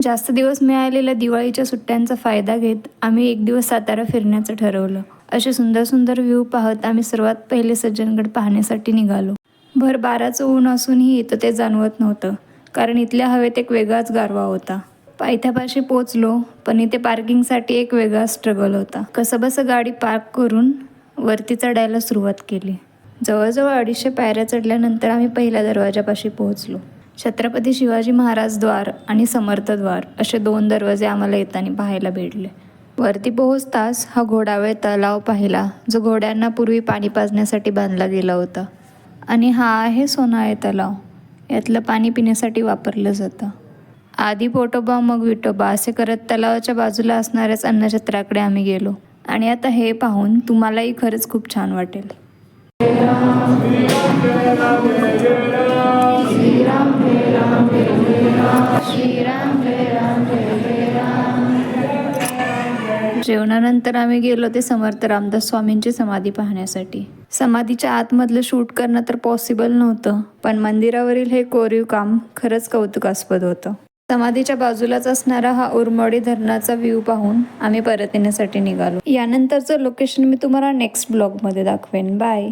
जास्त दिवस मिळालेल्या दिवाळीच्या सुट्ट्यांचा फायदा घेत आम्ही एक दिवस सातारा फिरण्याचं ठरवलं. असे सुंदर सुंदर व्ह्यू पाहत आम्ही सर्वात पहिले सज्जनगड पाहण्यासाठी निघालो. भर 12चं ऊन असूनही इथं ते जाणवत नव्हतं, कारण इथल्या हवेत एक वेगळाच गारवा होता. पायथ्यापाशी पोचलो, पण इथे पार्किंगसाठी एक वेगळा स्ट्रगल होता. कसंबसं गाडी पार्क करून वरती चढायला सुरुवात केली. जवळजवळ 250 पायऱ्या चढल्यानंतर आम्ही पहिल्या दरवाजापाशी पोहोचलो. छत्रपती शिवाजी महाराज द्वार आणि समर्थ द्वार असे 2 दरवाजे आम्हाला येताना पाहायला भेटले. वरती पोहोचताच हा घोडावळ तलाव पाहिला, जो घोड्यांना पूर्वी पाणी पाजण्यासाठी बांधला गेला होता. आणि हा आहे सोनाळे तलाव. यातलं पाणी पिण्यासाठी वापरलं जातं. आधी पोटोबा मग विठोबा असे करत तलावाच्या बाजूला असणाऱ्याच अन्नछत्राकडे आम्ही गेलो. आणि आता हे पाहून तुम्हालाही खरंच खूप छान वाटेल. जेवणानंतर आम्ही गेलो ते समर्थ रामदास स्वामींची समाधी पाहण्यासाठी. समाधीच्या आतमधलं शूट करणं तर पॉसिबल नव्हतं, पण मंदिरावरील हे कोरीव काम खरंच कौतुकास्पद होतं. समाधीच्या बाजूलाच असणारा हा उरमोडी धरणाचा व्ह्यू पाहून आम्ही परत येण्यासाठी निघालो. यानंतरचं लोकेशन मी तुम्हाला नेक्स्ट ब्लॉगमध्ये दाखवेन. बाय.